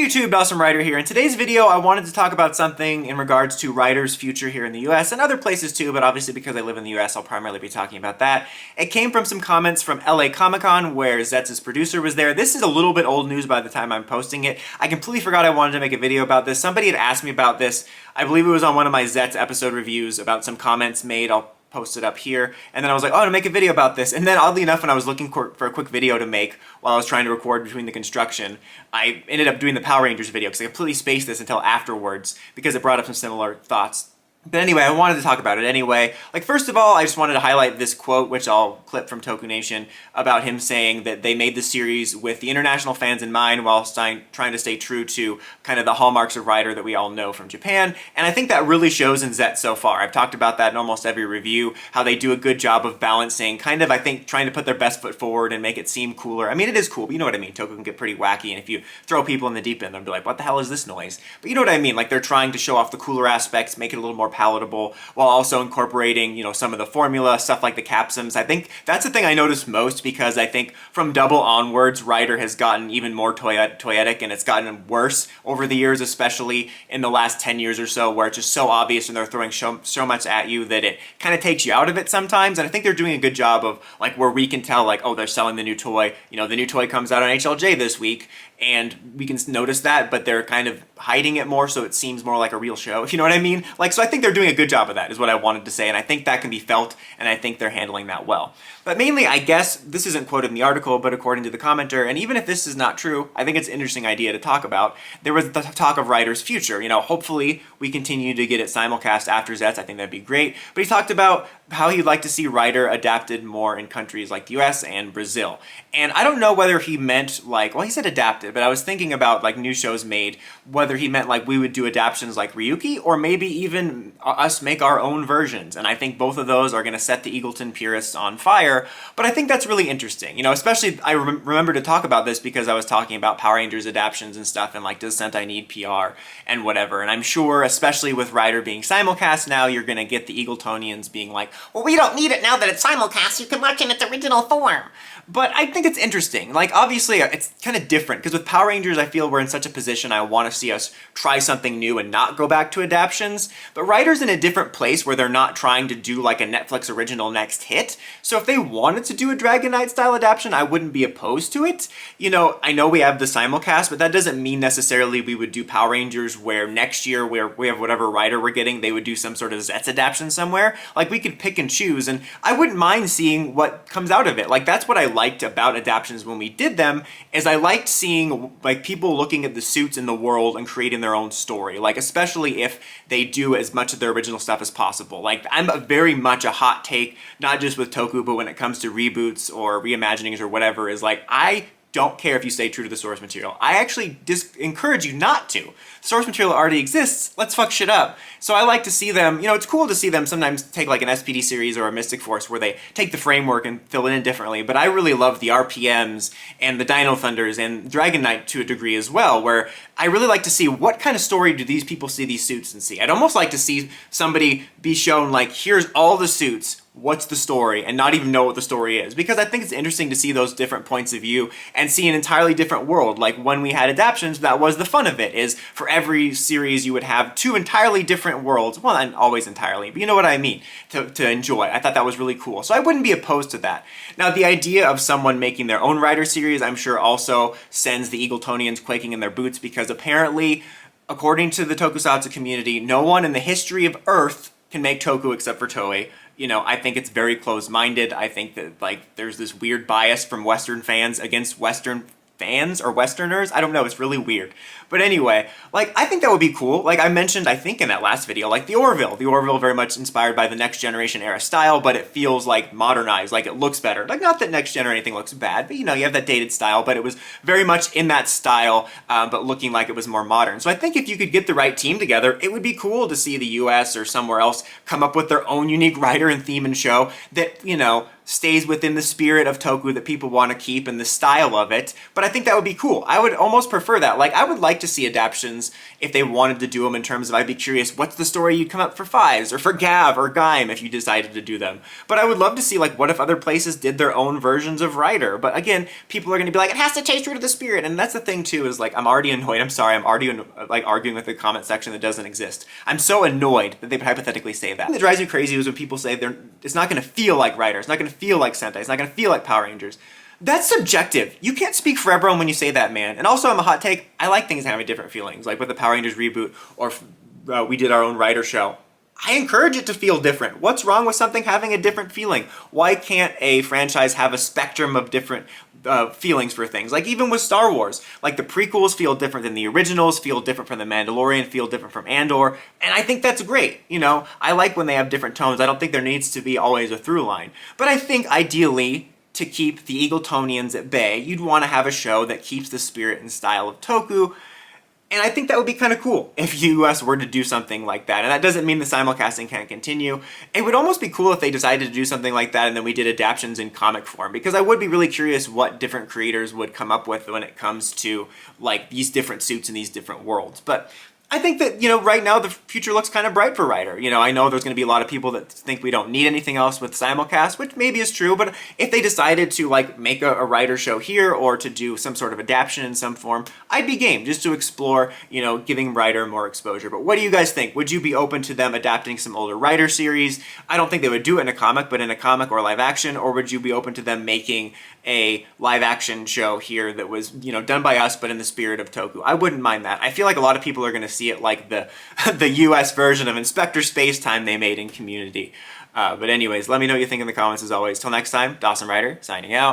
Hey YouTube, Awesome Rider here. In today's video, I wanted to talk about something in regards to Rider's future here in the US and other places too, but obviously because I live in the US, I'll primarily be talking about that. It came from some comments from LA Comic-Con where Zetz's producer was there. This is a little bit old news by the time I'm posting it. I completely forgot I wanted to make a video about this. Somebody had asked me about this. I believe it was on one of my Zeztz episode reviews about some comments made. I'll post it up here, and then I was like, oh, to make a video about this, and then oddly enough, when I was looking for a quick video to make while I was trying to record between the construction, I ended up doing the Power Rangers video because I completely spaced this until afterwards because it brought up some similar thoughts. But anyway, I wanted to talk about it anyway. Like, first of all, I just wanted to highlight this quote, which I'll clip from Toku Nation, about him saying that they made the series with the international fans in mind while trying to stay true to kind of the hallmarks of Rider that we all know from Japan. And I think that really shows in Zeztz so far. I've talked about that in almost every review, how they do a good job of balancing, kind of, I think, trying to put their best foot forward and make it seem cooler. I mean, it is cool, but you know what I mean. Toku can get pretty wacky, and if you throw people in the deep end, they'll be like, what the hell is this noise? But you know what I mean? Like, they're trying to show off the cooler aspects, make it a little more palatable, while also incorporating, you know, some of the formula, stuff like the capsims. I think that's the thing I noticed most, because I think from Double onwards, Rider has gotten even more toyetic, and it's gotten worse over the years, especially in the last 10 years or so, where it's just so obvious and they're throwing so much at you that it kind of takes you out of it sometimes. And I think they're doing a good job of, like, where we can tell, like, oh, they're selling the new toy. You know, the new toy comes out on HLJ this week, and we can notice that, but they're kind of hiding it more so it seems more like a real show, if you know what I mean? Like, so I think they're doing a good job of that, is what I wanted to say, and I think that can be felt, and I think they're handling that well. But mainly, I guess, this isn't quoted in the article, but according to the commenter, and even if this is not true, I think it's an interesting idea to talk about. There was the talk of Rider's future. You know, hopefully we continue to get it simulcast after Zeztz. I think that'd be great. But he talked about how he'd like to see Rider adapted more in countries like the US and Brazil. And I don't know whether he meant, like, well, he said adapted, but I was thinking about, like, new shows made, whether he meant, like, we would do adaptions like Ryuki, or maybe even us make our own versions. And I think both of those are going to set the Eagleton purists on fire, but I think that's really interesting. You know, especially, I remember to talk about this because I was talking about Power Rangers adaptions and stuff, and, like, does Sentai need PR and whatever. And I'm sure, especially with Rider being simulcast now, you're going to get the Eagletonians being like, well, we don't need it now that it's simulcast, you can watch it in its original form. But I think it's interesting. Like, obviously, it's kind of different, because with Power Rangers, I feel we're in such a position I want to see us try something new and not go back to adaptions. But Rider's in a different place where they're not trying to do, like, a Netflix original next hit. So if they wanted to do a Dragon Knight style adaptation, I wouldn't be opposed to it. You know, I know we have the simulcast, but that doesn't mean necessarily we would do Power Rangers where next year, where we have whatever Rider we're getting, they would do some sort of Zeztz adaptation somewhere. Like, we could pick and choose, and I wouldn't mind seeing what comes out of it. Like, that's what I liked about adaptions when we did them, is I liked seeing, like, people looking at the suits in the world and creating their own story. Like, especially if they do as much of their original stuff as possible. Like, I'm very much a hot take, not just with Toku, but when it comes to reboots or reimaginings or whatever, is like, I don't care if you stay true to the source material. I actually encourage you not to. The source material already exists, let's fuck shit up. So I like to see them, you know, it's cool to see them sometimes take like an SPD series or a Mystic Force where they take the framework and fill it in differently, but I really love the RPMs and the Dino Thunders and Dragon Knight to a degree as well, where I really like to see what kind of story do these people see these suits and see. I'd almost like to see somebody be shown, like, here's all the suits, what's the story, and not even know what the story is. Because I think it's interesting to see those different points of view and see an entirely different world. Like, when we had adaptions, that was the fun of it, is for every series you would have two entirely different worlds. Well, not always entirely, but you know what I mean, to enjoy. I thought that was really cool. So I wouldn't be opposed to that. Now, the idea of someone making their own Rider series, I'm sure also sends the Eagletonians quaking in their boots, because apparently, according to the tokusatsu community, no one in the history of Earth can make Toku except for Toei. You know, I think it's very closed-minded. I think that, like, there's this weird bias from Western fans against Western fans or Westerners. I don't know, it's really weird. But anyway, like, I think that would be cool. Like I mentioned, I think in that last video, like the Orville. The Orville very much inspired by the Next Generation era style, but it feels like modernized, like it looks better. Like, not that Next Gen or anything looks bad, but you know, you have that dated style, but it was very much in that style, but looking like it was more modern. So I think if you could get the right team together, it would be cool to see the US or somewhere else come up with their own unique writer and theme and show that, you know, stays within the spirit of Toku that people want to keep and the style of it. But I think that would be cool. I would almost prefer that. Like, I would like like to see adaptions if they wanted to do them in terms of, I'd be curious, what's the story you'd come up for Fives or for Gav or Gaim if you decided to do them. But I would love to see, like, what if other places did their own versions of Rider? But again, people are going to be like, it has to taste true to the spirit. And that's the thing too, is like, I'm already annoyed. I'm sorry. I'm already like arguing with the comment section that doesn't exist. I'm so annoyed that they would hypothetically say that. What drives me crazy is when people say it's not going to feel like Rider. It's not going to feel like Sentai. It's not going to feel like Power Rangers. That's subjective. You can't speak for everyone when you say that, man. And also, I'm a hot take. I like things having different feelings, like with the Power Rangers reboot, or we did our own Rider show. I encourage it to feel different. What's wrong with something having a different feeling? Why can't a franchise have a spectrum of different feelings for things? Like even with Star Wars, like the prequels feel different than the originals, feel different from The Mandalorian, feel different from Andor, and I think that's great. You know, I like when they have different tones. I don't think there needs to be always a through line. But I think ideally, to keep the Eagletonians at bay, you'd want to have a show that keeps the spirit and style of Toku. And I think that would be kind of cool if US were to do something like that. And that doesn't mean the simulcasting can't continue. It would almost be cool if they decided to do something like that and then we did adaptions in comic form, because I would be really curious what different creators would come up with when it comes to like these different suits in these different worlds. But I think that, you know, right now the future looks kind of bright for Rider. You know, I know there's going to be a lot of people that think we don't need anything else with simulcast, which maybe is true, but if they decided to like make a Rider show here or to do some sort of adaptation in some form, I'd be game just to explore, you know, giving Rider more exposure. But what do you guys think? Would you be open to them adapting some older Rider series? I don't think they would do it in a comic, but in a comic or live action, or would you be open to them making a live action show here that was, you know, done by us but in the spirit of Toku? I wouldn't mind that. I feel like a lot of people are going to see it like the US version of Inspector Spacetime they made in Community. But anyways, let me know what you think in the comments as always. Till next time, Dawson Rider signing out.